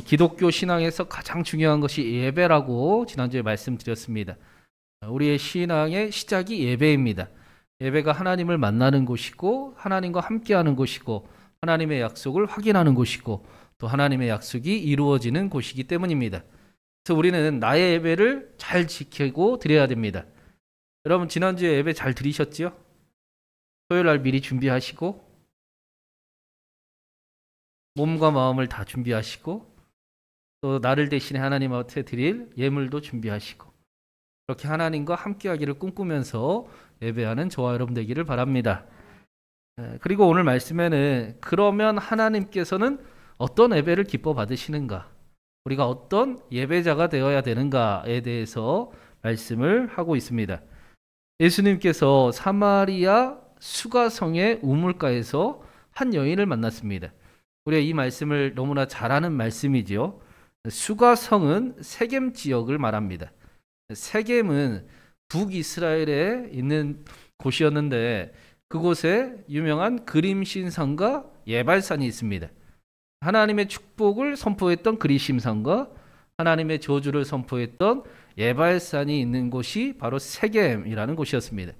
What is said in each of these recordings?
기독교 신앙에서 가장 중요한 것이 예배라고 지난주에 말씀드렸습니다. 우리의 신앙의 시작이 예배입니다. 예배가 하나님을 만나는 곳이고 하나님과 함께하는 곳이고 하나님의 약속을 확인하는 곳이고 또 하나님의 약속이 이루어지는 곳이기 때문입니다. 그래서 우리는 나의 예배를 잘 지키고 드려야 됩니다. 여러분 지난주에 예배 잘 드리셨지요? 토요일 날 미리 준비하시고 몸과 마음을 다 준비하시고 또 나를 대신해 하나님 앞에 드릴 예물도 준비하시고 그렇게 하나님과 함께하기를 꿈꾸면서 예배하는 저와 여러분 되기를 바랍니다. 그리고 오늘 말씀에는 그러면 하나님께서는 어떤 예배를 기뻐 받으시는가, 우리가 어떤 예배자가 되어야 되는가에 대해서 말씀을 하고 있습니다. 예수님께서 사마리아 수가성의 우물가에서 한 여인을 만났습니다. 우리가 이 말씀을 너무나 잘 아는 말씀이지요. 수가성은 세겜 지역을 말합니다. 세겜은 북이스라엘에 있는 곳이었는데 그곳에 유명한 그림신상과 예발산이 있습니다. 하나님의 축복을 선포했던 그리심산과 하나님의 저주를 선포했던 예발산이 있는 곳이 바로 세겜이라는 곳이었습니다.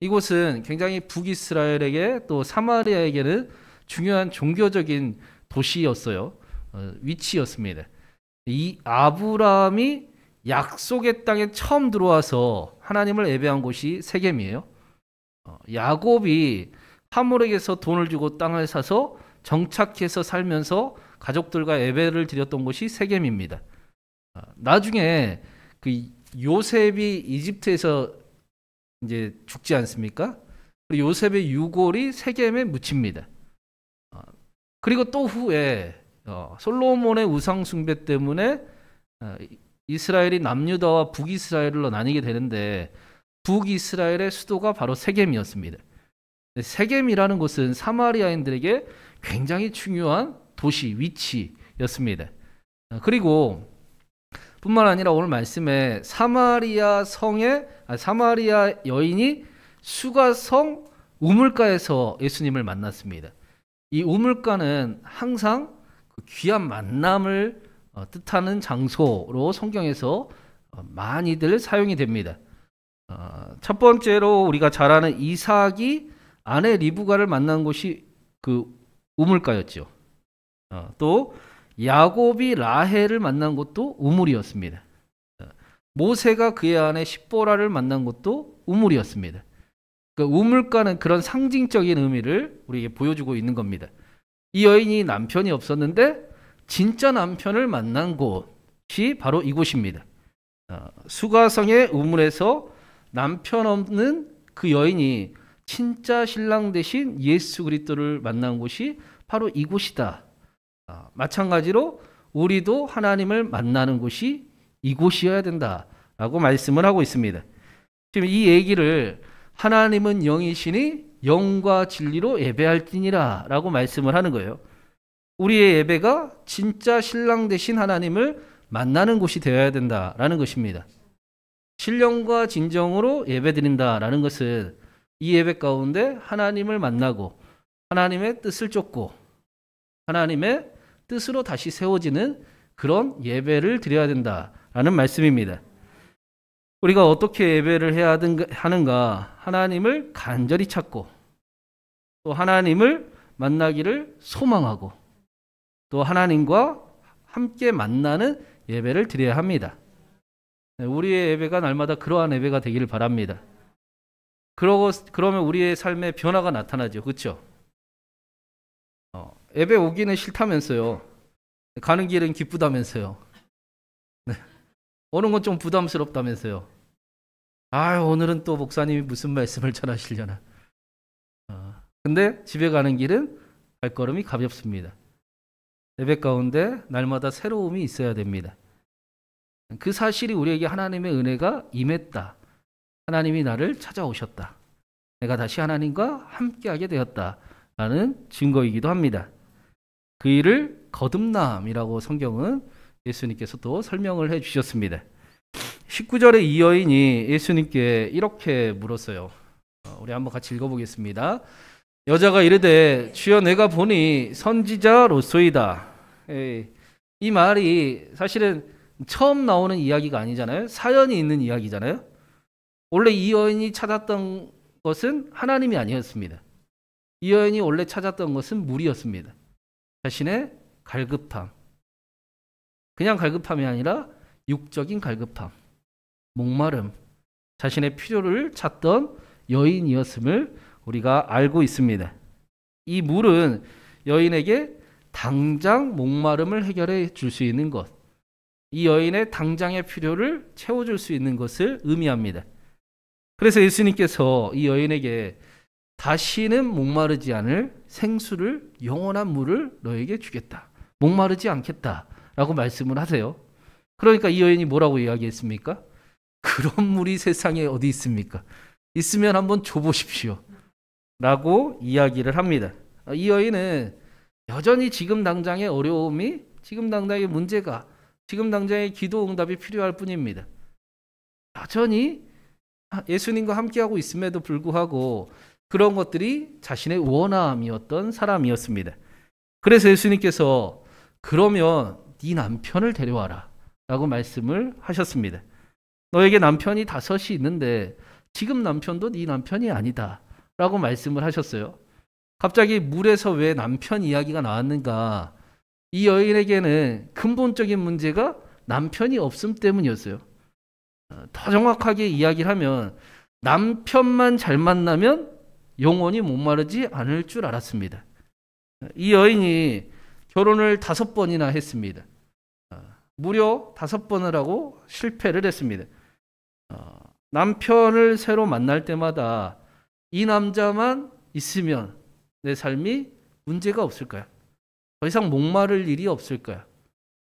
이곳은 굉장히 북이스라엘에게 또 사마리아에게는 중요한 종교적인 도시였어요. 위치였습니다. 이 아브라함이 약속의 땅에 처음 들어와서 하나님을 예배한 곳이 세겜이에요. 야곱이 하몰에게서 돈을 주고 땅을 사서 정착해서 살면서 가족들과 예배를 드렸던 곳이 세겜입니다. 나중에 그 요셉이 이집트에서 이제 죽지 않습니까? 그리고 요셉의 유골이 세겜에 묻힙니다. 그리고 또 후에 솔로몬의 우상 숭배 때문에 이스라엘이 남유다와 북이스라엘로 나뉘게 되는데 북이스라엘의 수도가 바로 세겜이었습니다. 세겜이라는 곳은 사마리아인들에게 굉장히 중요한 도시 위치였습니다. 그리고 뿐만 아니라 오늘 말씀에 사마리아 여인이 수가성 우물가에서 예수님을 만났습니다. 이 우물가는 항상 그 귀한 만남을 뜻하는 장소로 성경에서 많이들 사용이 됩니다. 첫 번째로 우리가 잘 아는 이삭이 아내 리브가를 만난 곳이 그 우물가였죠. 또 야곱이 라헬을 만난 곳도 우물이었습니다. 모세가 그의 아내 십보라를 만난 곳도 우물이었습니다. 그 우물가는 그런 상징적인 의미를 우리에게 보여주고 있는 겁니다. 이 여인이 남편이 없었는데 진짜 남편을 만난 곳이 바로 이곳입니다. 수가성의 우물에서 남편 없는 그 여인이 진짜 신랑 되신 예수 그리스도를 만난 곳이 바로 이곳이다. 마찬가지로 우리도 하나님을 만나는 곳이 이곳이어야 된다라고 말씀을 하고 있습니다. 지금 이 얘기를 하나님은 영이시니 영과 진리로 예배할지니라 라고 말씀을 하는 거예요. 우리의 예배가 진짜 신랑 되신 하나님을 만나는 곳이 되어야 된다라는 것입니다. 신령과 진정으로 예배드린다라는 것은 이 예배 가운데 하나님을 만나고 하나님의 뜻을 쫓고 하나님의 뜻으로 다시 세워지는 그런 예배를 드려야 된다라는 말씀입니다. 우리가 어떻게 예배를 해야 하는가? 하나님을 간절히 찾고 또 하나님을 만나기를 소망하고 또 하나님과 함께 만나는 예배를 드려야 합니다. 우리의 예배가 날마다 그러한 예배가 되기를 바랍니다. 그러면 우리의 삶에 변화가 나타나죠. 그렇죠? 예배 오기는 싫다면서요. 가는 길은 기쁘다면서요. 네. 오는 건 좀 부담스럽다면서요. 오늘은 또 목사님이 무슨 말씀을 전하시려나. 근데 집에 가는 길은 발걸음이 가볍습니다. 예배 가운데 날마다 새로움이 있어야 됩니다. 그 사실이 우리에게 하나님의 은혜가 임했다. 하나님이 나를 찾아오셨다. 내가 다시 하나님과 함께하게 되었다라는 증거이기도 합니다. 그 일을 거듭남이라고 성경은 예수님께서 또 설명을 해주셨습니다. 19절에 이 여인이 예수님께 이렇게 물었어요. 우리 한번 같이 읽어보겠습니다. 여자가 이르되 주여 내가 보니 선지자로소이다. 이 말이 사실은 처음 나오는 이야기가 아니잖아요. 사연이 있는 이야기잖아요. 원래 이 여인이 찾았던 것은 하나님이 아니었습니다. 이 여인이 원래 찾았던 것은 물이었습니다. 자신의 갈급함. 그냥 갈급함이 아니라 육적인 갈급함, 목마름, 자신의 필요를 찾던 여인이었음을 우리가 알고 있습니다. 이 물은 여인에게 당장 목마름을 해결해 줄 수 있는 것, 이 여인의 당장의 필요를 채워줄 수 있는 것을 의미합니다. 그래서 예수님께서 이 여인에게 다시는 목마르지 않을 생수를, 영원한 물을 너에게 주겠다. 목마르지 않겠다. 라고 말씀을 하세요. 그러니까 이 여인이 뭐라고 이야기했습니까? 그런 물이 세상에 어디 있습니까? 있으면 한번 줘보십시오. 라고 이야기를 합니다. 이 여인은 여전히 지금 당장의 어려움이, 지금 당장의 문제가, 지금 당장의 기도 응답이 필요할 뿐입니다. 여전히 예수님과 함께하고 있음에도 불구하고 그런 것들이 자신의 원함이었던 사람이었습니다. 그래서 예수님께서 그러면 네 남편을 데려와라 라고 말씀을 하셨습니다. 너에게 남편이 5이 있는데 지금 남편도 네 남편이 아니다 라고 말씀을 하셨어요. 갑자기 물에서 왜 남편 이야기가 나왔는가? 이 여인에게는 근본적인 문제가 남편이 없음 때문이었어요. 더 정확하게 이야기를 하면 남편만 잘 만나면 영원히 목마르지 않을 줄 알았습니다. 이 여인이 결혼을 5번이나 했습니다. 무려 5번을 하고 실패를 했습니다. 남편을 새로 만날 때마다 이 남자만 있으면 내 삶이 문제가 없을까요? 더 이상 목마를 일이 없을까요?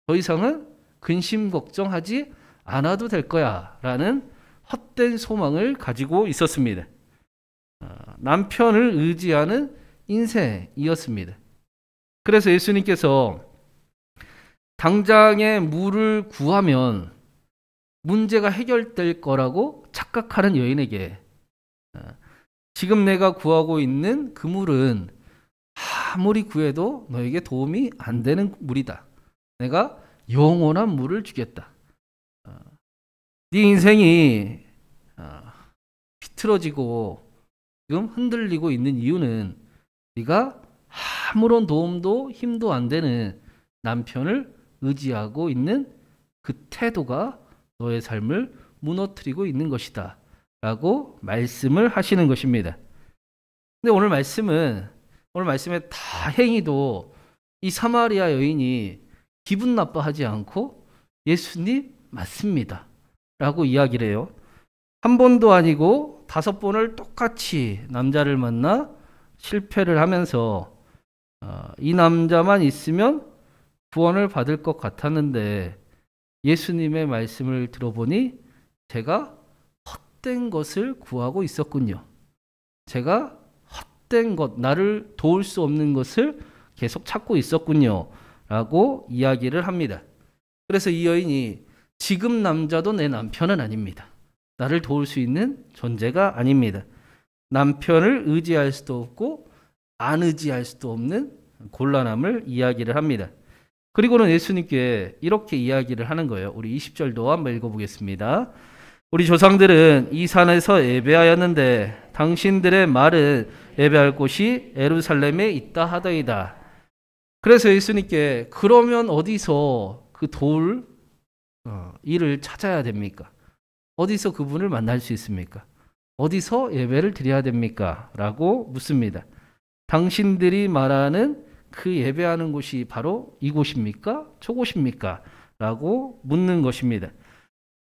더 이상은 근심 걱정하지 않아도 될 거야 라는 헛된 소망을 가지고 있었습니다. 남편을 의지하는 인생이었습니다. 그래서 예수님께서 당장에 물을 구하면 문제가 해결될 거라고 착각하는 여인에게 지금 내가 구하고 있는 그 물은 아무리 구해도 너에게 도움이 안 되는 물이다. 내가 영원한 물을 주겠다. 네 인생이 비틀어지고 지금 흔들리고 있는 이유는 네가 아무런 도움도 힘도 안 되는 남편을 의지하고 있는 그 태도가 너의 삶을 무너뜨리고 있는 것이다 라고 말씀을 하시는 것입니다. 근데 오늘 말씀에 다행히도 이 사마리아 여인이 기분 나빠하지 않고 예수님 맞습니다 라고 이야기를 해요. 한 번도 아니고 5번을 똑같이 남자를 만나 실패를 하면서 이 남자만 있으면 구원을 받을 것 같았는데 예수님의 말씀을 들어보니 제가 헛된 것을 구하고 있었군요. 제가 헛된 것, 나를 도울 수 없는 것을 계속 찾고 있었군요. 라고 이야기를 합니다. 그래서 이 여인이 지금 남자도 내 남편은 아닙니다. 나를 도울 수 있는 존재가 아닙니다. 남편을 의지할 수도 없고 안 의지할 수도 없는 곤란함을 이야기를 합니다. 그리고는 예수님께 이렇게 이야기를 하는 거예요. 우리 20절도 한번 읽어보겠습니다. 우리 조상들은 이 산에서 예배하였는데 당신들의 말은 예배할 곳이 예루살렘에 있다 하더이다. 그래서 예수님께 그러면 어디서 그 도울 일을 찾아야 됩니까? 어디서 그분을 만날 수 있습니까? 어디서 예배를 드려야 됩니까? 라고 묻습니다. 당신들이 말하는 그 예배하는 곳이 바로 이곳입니까? 저곳입니까? 라고 묻는 것입니다.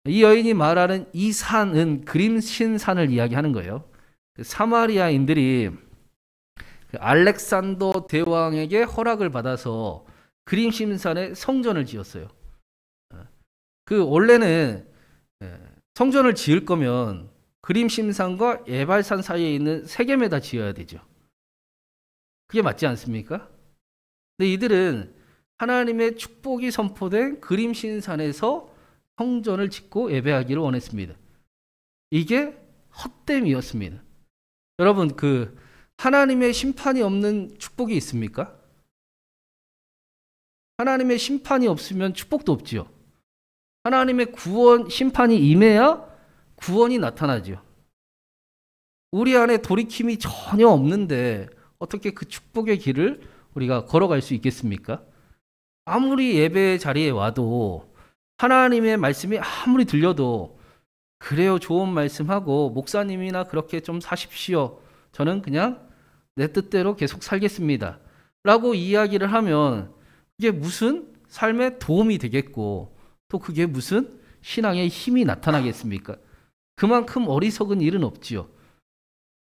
이 여인이 말하는 이 산은 그림신 산을 이야기하는 거예요. 사마리아인들이 알렉산더 대왕에게 허락을 받아서 그림신 산에 성전을 지었어요. 원래는 성전을 지을 거면 그림심산과 예발산 사이에 있는 세겜에다 지어야 되죠. 그게 맞지 않습니까? 근데 이들은 하나님의 축복이 선포된 그림신산에서 성전을 짓고 예배하기를 원했습니다. 이게 헛됨이었습니다. 여러분, 하나님의 심판이 없는 축복이 있습니까? 하나님의 심판이 없으면 축복도 없지요. 하나님의 구원, 심판이 임해야 구원이 나타나죠. 우리 안에 돌이킴이 전혀 없는데 어떻게 그 축복의 길을 우리가 걸어갈 수 있겠습니까? 아무리 예배 자리에 와도 하나님의 말씀이 아무리 들려도 그래요, 좋은 말씀하고 목사님이나 그렇게 좀 사십시오. 저는 그냥 내 뜻대로 계속 살겠습니다. 라고 이야기를 하면 그게 무슨 삶에 도움이 되겠고 또 그게 무슨 신앙의 힘이 나타나겠습니까? 그만큼 어리석은 일은 없지요.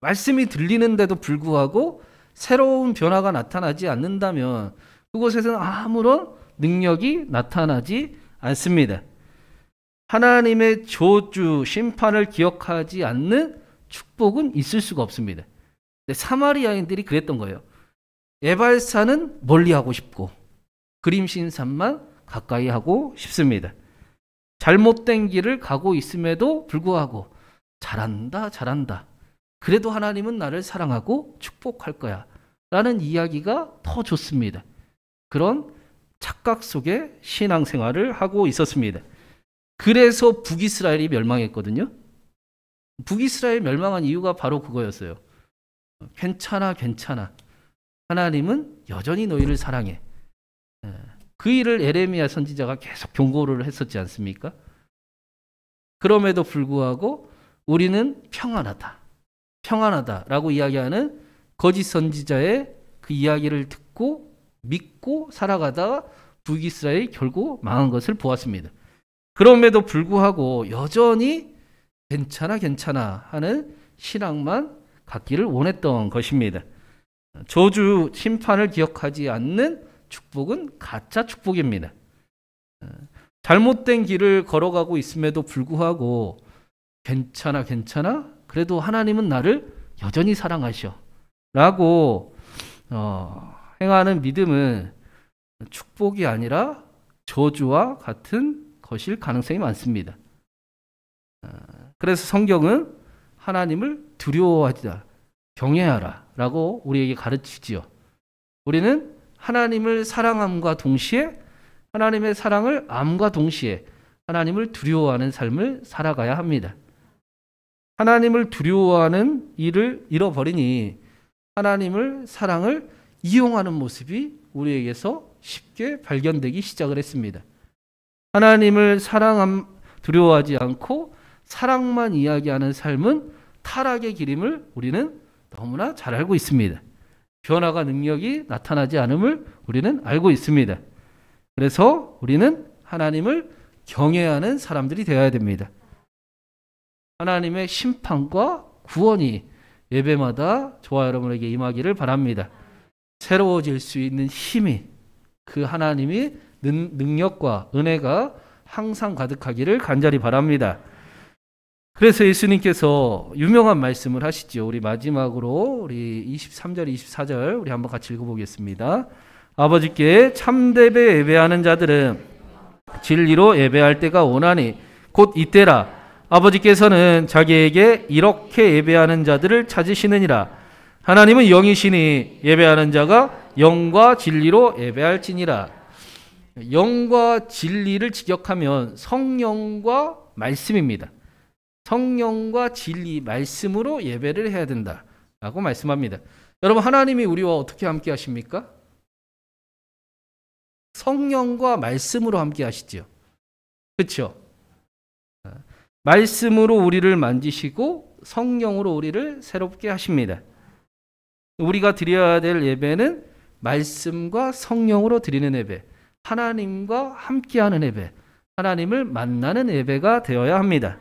말씀이 들리는데도 불구하고 새로운 변화가 나타나지 않는다면 그곳에서는 아무런 능력이 나타나지 않습니다. 하나님의 저주, 심판을 기억하지 않는 축복은 있을 수가 없습니다. 근데 사마리아인들이 그랬던 거예요. 에발산은 멀리하고 싶고 그림신산만 가까이 하고 싶습니다. 잘못된 길을 가고 있음에도 불구하고 잘한다, 잘한다. 그래도 하나님은 나를 사랑하고 축복할 거야. 라는 이야기가 더 좋습니다. 그런 착각 속에 신앙생활을 하고 있었습니다. 그래서 북이스라엘이 멸망했거든요. 북이스라엘 멸망한 이유가 바로 그거였어요. 괜찮아, 괜찮아. 하나님은 여전히 너희를 사랑해. 그 일을 에레미야 선지자가 계속 경고를 했었지 않습니까? 그럼에도 불구하고 우리는 평안하다. 평안하다라고 이야기하는 거짓 선지자의 그 이야기를 듣고 믿고 살아가다가 북이스라엘이 결국 망한 것을 보았습니다. 그럼에도 불구하고 여전히 괜찮아 괜찮아 하는 신앙만 갖기를 원했던 것입니다. 저주 심판을 기억하지 않는 축복은 가짜 축복입니다. 잘못된 길을 걸어가고 있음에도 불구하고 괜찮아 괜찮아 그래도 하나님은 나를 여전히 사랑하셔 라고 행하는 믿음은 축복이 아니라 저주와 같은 것일 가능성이 많습니다. 그래서 성경은 하나님을 두려워하자, 경외하라 라고 우리에게 가르치지요. 우리는 하나님을 사랑함과 동시에 하나님의 사랑을 암과 동시에 하나님을 두려워하는 삶을 살아가야 합니다. 하나님을 두려워하는 일을 잃어버리니 하나님을 사랑을 이용하는 모습이 우리에게서 쉽게 발견되기 시작을 했습니다. 하나님을 두려워하지 않고 사랑만 이야기하는 삶은 타락의 길임을 우리는 너무나 잘 알고 있습니다. 변화가 능력이 나타나지 않음을 우리는 알고 있습니다. 그래서 우리는 하나님을 경외하는 사람들이 되어야 됩니다. 하나님의 심판과 구원이 예배마다 저와 여러분에게 임하기를 바랍니다. 새로워질 수 있는 힘이 그 하나님의 능력과 은혜가 항상 가득하기를 간절히 바랍니다. 그래서 예수님께서 유명한 말씀을 하시죠. 우리 마지막으로 우리 23절, 24절 우리 한번 같이 읽어보겠습니다. 아버지께 참되게 예배하는 자들은 진리로 예배할 때가 오나니 곧 이때라. 아버지께서는 자기에게 이렇게 예배하는 자들을 찾으시느니라. 하나님은 영이시니 예배하는 자가 영과 진리로 예배할지니라. 영과 진리를 직역하면 성령과 말씀입니다. 성령과 진리, 말씀으로 예배를 해야 된다라고 말씀합니다. 여러분, 하나님이 우리와 어떻게 함께 하십니까? 성령과 말씀으로 함께 하시죠. 그렇죠? 말씀으로 우리를 만지시고 성령으로 우리를 새롭게 하십니다. 우리가 드려야 될 예배는 말씀과 성령으로 드리는 예배, 하나님과 함께하는 예배, 하나님을 만나는 예배가 되어야 합니다.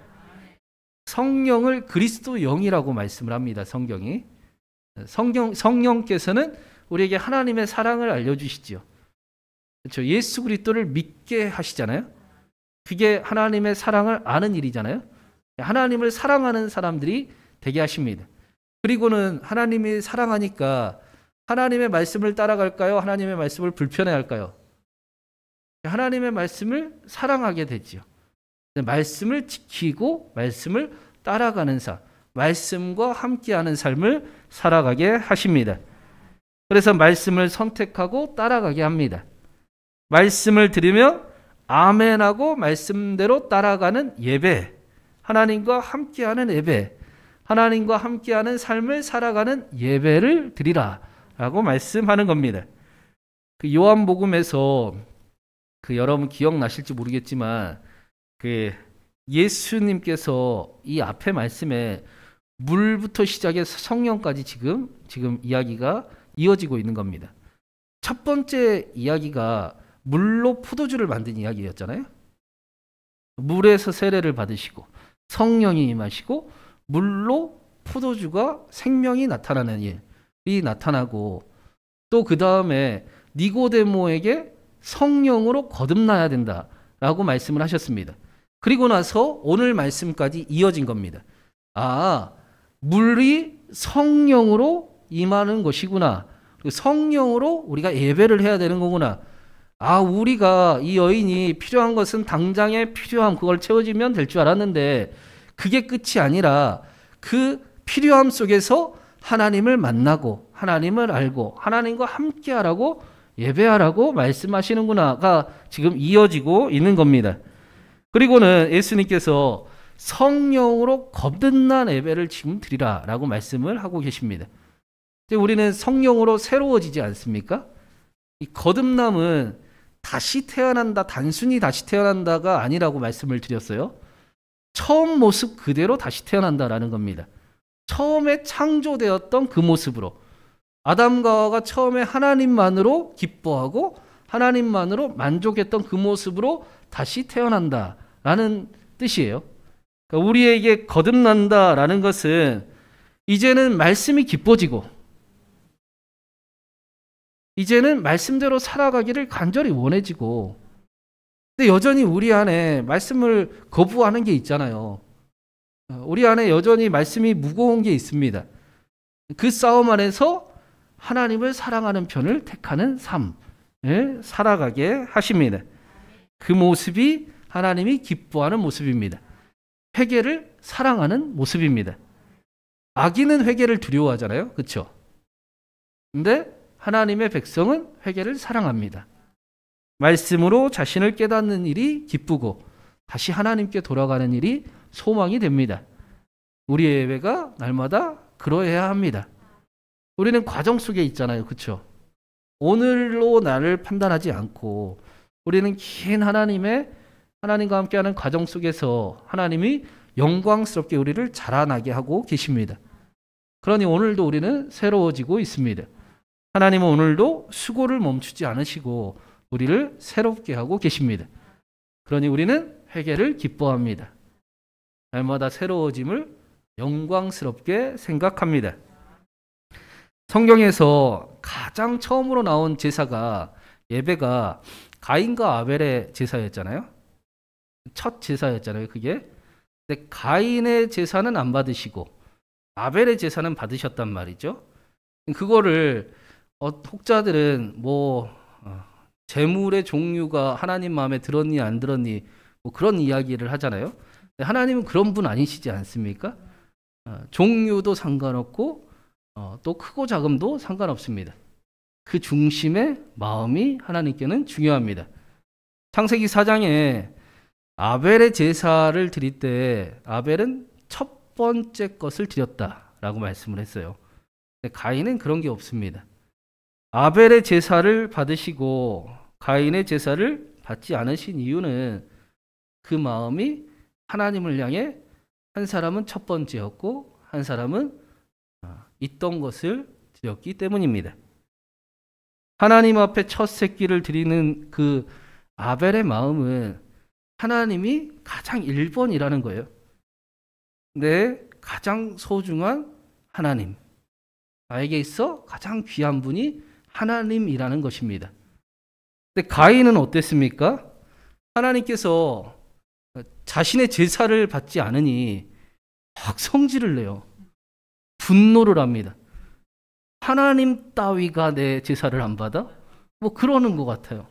성령을 그리스도 영이라고 말씀을 합니다. 성경이. 성령께서는 우리에게 하나님의 사랑을 알려주시죠. 그렇죠? 예수 그리스도를 믿게 하시잖아요. 그게 하나님의 사랑을 아는 일이잖아요. 하나님을 사랑하는 사람들이 되게 하십니다. 그리고는 하나님이 사랑하니까 하나님의 말씀을 따라갈까요? 하나님의 말씀을 불편해할까요? 하나님의 말씀을 사랑하게 되지요. 말씀을 지키고 말씀을 따라가는 삶, 말씀과 함께하는 삶을 살아가게 하십니다. 그래서 말씀을 선택하고 따라가게 합니다. 말씀을 들으며 아멘하고 말씀대로 따라가는 예배, 하나님과 함께하는 예배, 하나님과 함께하는 삶을 살아가는 예배를 드리라 라고 말씀하는 겁니다. 그 요한복음에서 여러분 기억나실지 모르겠지만 예수님께서 이 앞에 말씀에 물부터 시작해서 성령까지 지금 이야기가 이어지고 있는 겁니다. 첫 번째 이야기가 물로 포도주를 만든 이야기였잖아요. 물에서 세례를 받으시고 성령이 임하시고 물로 포도주가 생명이 나타나는 일이 나타나고, 또 그 다음에 니고데모에게 성령으로 거듭나야 된다라고 말씀을 하셨습니다. 그리고 나서 오늘 말씀까지 이어진 겁니다. 물이 성령으로 임하는 것이구나. 성령으로 우리가 예배를 해야 되는 거구나. 우리가 이 여인이 필요한 것은 당장에 필요함, 그걸 채워지면 될 줄 알았는데 그게 끝이 아니라 그 필요함 속에서 하나님을 만나고 하나님을 알고 하나님과 함께하라고 예배하라고 말씀하시는구나가 지금 이어지고 있는 겁니다. 그리고는 예수님께서 성령으로 거듭난 예배를 지금 드리라라고 말씀을 하고 계십니다. 우리는 성령으로 새로워지지 않습니까? 이 거듭남은 다시 태어난다, 단순히 다시 태어난다가 아니라고 말씀을 드렸어요. 처음 모습 그대로 다시 태어난다라는 겁니다. 처음에 창조되었던 그 모습으로, 아담과 하와가 처음에 하나님만으로 기뻐하고 하나님만으로 만족했던 그 모습으로 다시 태어난다라는 뜻이에요. 그러니까 우리에게 거듭난다라는 것은 이제는 말씀이 기뻐지고 이제는 말씀대로 살아가기를 간절히 원해지고, 근데 여전히 우리 안에 말씀을 거부하는 게 있잖아요. 우리 안에 여전히 말씀이 무거운 게 있습니다. 그 싸움 안에서 하나님을 사랑하는 편을 택하는 삶을 살아가게 하십니다. 그 모습이 하나님이 기뻐하는 모습입니다. 회개를 사랑하는 모습입니다. 악인은 회개를 두려워하잖아요. 그렇죠? 근데 하나님의 백성은 회개를 사랑합니다. 말씀으로 자신을 깨닫는 일이 기쁘고 다시 하나님께 돌아가는 일이 소망이 됩니다. 우리의 예배가 날마다 그러해야 합니다. 우리는 과정 속에 있잖아요. 그렇죠? 오늘로 나를 판단하지 않고 우리는 긴 하나님과 함께하는 과정 속에서 하나님이 영광스럽게 우리를 자라나게 하고 계십니다. 그러니 오늘도 우리는 새로워지고 있습니다. 하나님은 오늘도 수고를 멈추지 않으시고 우리를 새롭게 하고 계십니다. 그러니 우리는 회개를 기뻐합니다. 날마다 새로워짐을 영광스럽게 생각합니다. 성경에서 가장 처음으로 나온 제사가, 예배가 가인과 아벨의 제사였잖아요. 첫 제사였잖아요, 그게. 근데 가인의 제사는 안 받으시고 아벨의 제사는 받으셨단 말이죠. 그거를 혹자들은 재물의 종류가 하나님 마음에 들었니 안 들었니 그런 이야기를 하잖아요. 하나님은 그런 분 아니시지 않습니까? 종류도 상관없고 또 크고 작음도 상관없습니다. 그 중심의 마음이 하나님께는 중요합니다. 창세기 4장에 아벨의 제사를 드릴 때 아벨은 첫 번째 것을 드렸다라고 말씀을 했어요. 근데 가인은 그런 게 없습니다. 아벨의 제사를 받으시고 가인의 제사를 받지 않으신 이유는 그 마음이 하나님을 향해 한 사람은 첫 번째였고 한 사람은 있던 것을 드렸기 때문입니다. 하나님 앞에 첫 새끼를 드리는 그 아벨의 마음은 하나님이 가장 1번이라는 거예요. 내 가장 소중한 하나님, 나에게 있어 가장 귀한 분이 하나님이라는 것입니다. 근데 가인은 어땠습니까? 하나님께서 자신의 제사를 받지 않으니 확 성질을 내요. 분노를 합니다. 하나님 따위가 내 제사를 안 받아? 그러는 것 같아요.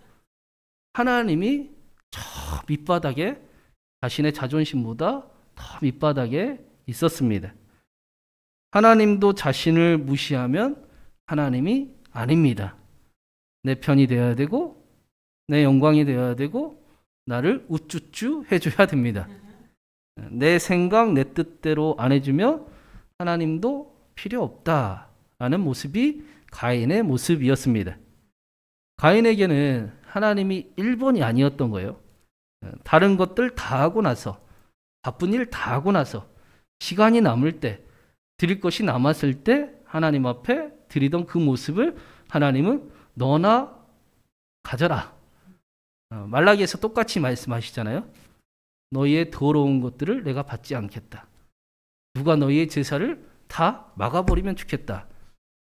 하나님이 저 밑바닥에 자신의 자존심보다 더 밑바닥에 있었습니다. 하나님도 자신을 무시하면 하나님이 아닙니다. 내 편이 되어야 되고 내 영광이 되어야 되고 나를 우쭈쭈 해줘야 됩니다. 내 생각, 내 뜻대로 안 해주면 하나님도 필요 없다라는 모습이 가인의 모습이었습니다. 가인에게는 하나님이 1번이 아니었던 거예요. 다른 것들 다 하고 나서, 바쁜 일 다 하고 나서, 시간이 남을 때, 드릴 것이 남았을 때 하나님 앞에 드리던 그 모습을 하나님은 너나 가져라. 말라기에서 똑같이 말씀하시잖아요. 너희의 더러운 것들을 내가 받지 않겠다. 누가 너희의 제사를 다 막아버리면 좋겠다.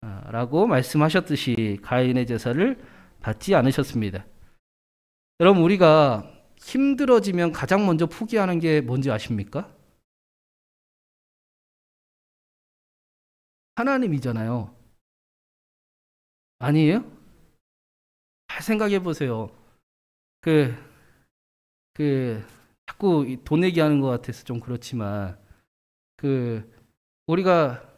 라고 말씀하셨듯이 가인의 제사를 받지 않으셨습니다. 여러분, 우리가 힘들어지면 가장 먼저 포기하는 게 뭔지 아십니까? 하나님이잖아요. 아니에요? 잘 생각해 보세요. 자꾸 돈 얘기하는 것 같아서 좀 그렇지만, 우리가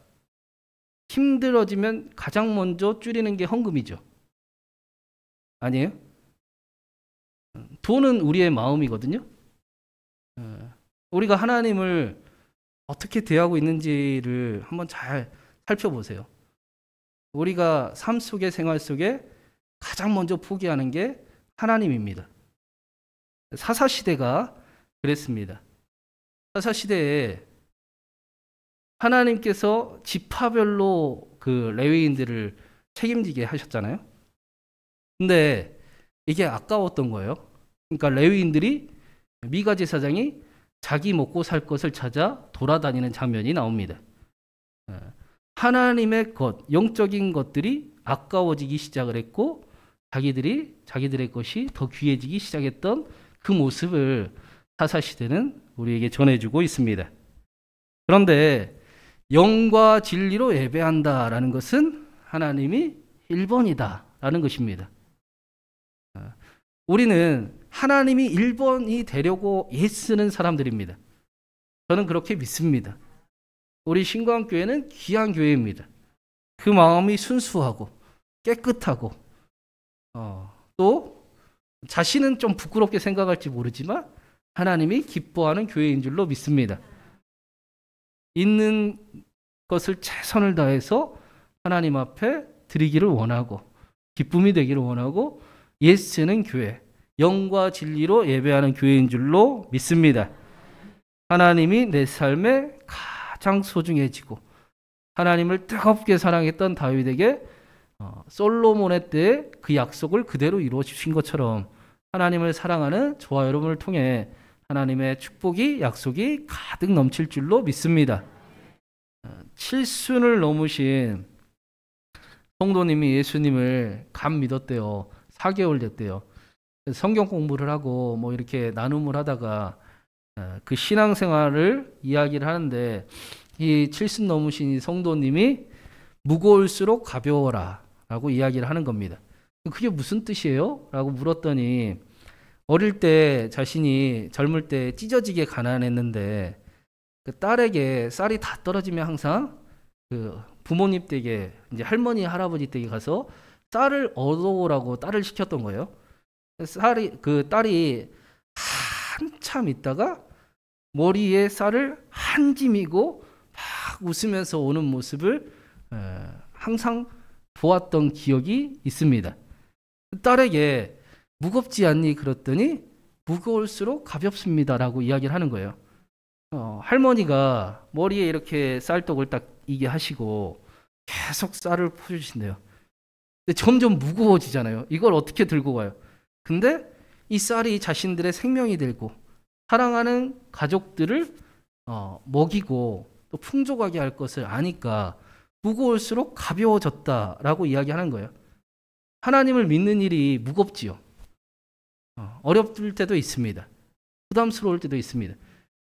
힘들어지면 가장 먼저 줄이는 게 헌금이죠. 아니에요? 돈은 우리의 마음이거든요. 우리가 하나님을 어떻게 대하고 있는지를 한번 잘 살펴보세요. 우리가 삶 속에, 생활 속에 가장 먼저 포기하는 게 하나님입니다. 사사시대가 그랬습니다. 사사시대에 하나님께서 지파별로 그 레위인들을 책임지게 하셨잖아요. 근데 이게 아까웠던 거예요. 그러니까 레위인들이, 미가 제사장이 자기 먹고 살 것을 찾아 돌아다니는 장면이 나옵니다. 하나님의 것, 영적인 것들이 아까워지기 시작을 했고 자기들의 것이 더 귀해지기 시작했던 그 모습을 사사시대는 우리에게 전해주고 있습니다. 그런데 영과 진리로 예배한다라는 것은 하나님이 1번이다라는 것입니다. 우리는 하나님이 1번이 되려고 애쓰는 사람들입니다. 저는 그렇게 믿습니다. 우리 신광교회는 귀한 교회입니다. 그 마음이 순수하고 깨끗하고 또 자신은 좀 부끄럽게 생각할지 모르지만 하나님이 기뻐하는 교회인 줄로 믿습니다. 있는 것을 최선을 다해서 하나님 앞에 드리기를 원하고 기쁨이 되기를 원하고 예수는 교회, 영과 진리로 예배하는 교회인 줄로 믿습니다. 하나님이 내 삶에 가장 소중해지고 하나님을 뜨겁게 사랑했던 다윗에게 솔로몬의 때에 그 약속을 그대로 이루어 주신 것처럼 하나님을 사랑하는 저와 여러분을 통해 하나님의 축복이, 약속이 가득 넘칠 줄로 믿습니다. 칠순을 넘으신 성도님이 예수님을 감 믿었대요. 4개월 됐대요. 성경 공부를 하고 뭐 이렇게 나눔을 하다가 그 신앙생활을 이야기를 하는데 이 칠순 넘으신 이 성도님이 무거울수록 가벼워라 라고 이야기를 하는 겁니다. 그게 무슨 뜻이에요? 라고 물었더니 어릴 때 자신이 젊을 때 찢어지게 가난했는데 그 딸에게 쌀이 다 떨어지면 항상 그 부모님 댁에 이제 할머니 할아버지 댁에 가서 쌀을 얻어오라고 딸을 시켰던 거예요. 그 딸이 한참 있다가 머리에 쌀을 한 짐이고 막 웃으면서 오는 모습을 항상 보았던 기억이 있습니다. 딸에게 무겁지 않니? 그랬더니 무거울수록 가볍습니다라고 이야기를 하는 거예요. 할머니가 머리에 이렇게 쌀떡을 딱 이게 하시고 계속 쌀을 퍼주신대요. 근데 점점 무거워지잖아요. 이걸 어떻게 들고 가요? 근데 이 쌀이 자신들의 생명이 되고 사랑하는 가족들을 먹이고 또 풍족하게 할 것을 아니까 무거울수록 가벼워졌다라고 이야기하는 거예요. 하나님을 믿는 일이 무겁지요. 어렵을 때도 있습니다. 부담스러울 때도 있습니다.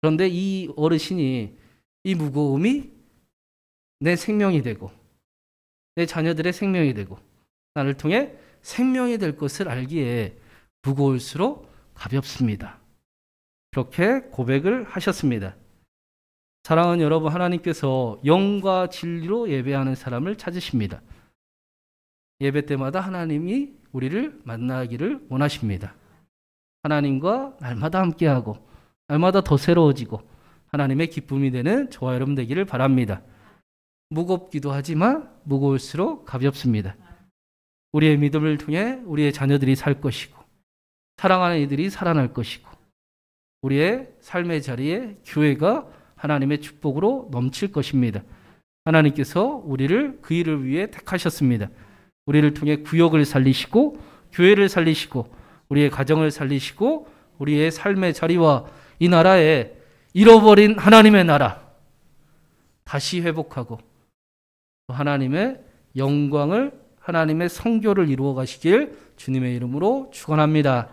그런데 이 어르신이 이 무거움이 내 생명이 되고 내 자녀들의 생명이 되고 나를 통해 생명이 될 것을 알기에 무거울수록 가볍습니다. 그렇게 고백을 하셨습니다. 사랑하는 여러분, 하나님께서 영과 진리로 예배하는 사람을 찾으십니다. 예배 때마다 하나님이 우리를 만나기를 원하십니다. 하나님과 날마다 함께하고 날마다 더 새로워지고 하나님의 기쁨이 되는 저와 여러분 되기를 바랍니다. 무겁기도 하지만 무거울수록 가볍습니다. 우리의 믿음을 통해 우리의 자녀들이 살 것이고 사랑하는 이들이 살아날 것이고 우리의 삶의 자리에 교회가 하나님의 축복으로 넘칠 것입니다. 하나님께서 우리를 그 일을 위해 택하셨습니다. 우리를 통해 구역을 살리시고 교회를 살리시고 우리의 가정을 살리시고 우리의 삶의 자리와 이 나라에 잃어버린 하나님의 나라 다시 회복하고 하나님의 영광을 하나님의 성교를 이루어 가시길 주님의 이름으로 축원합니다.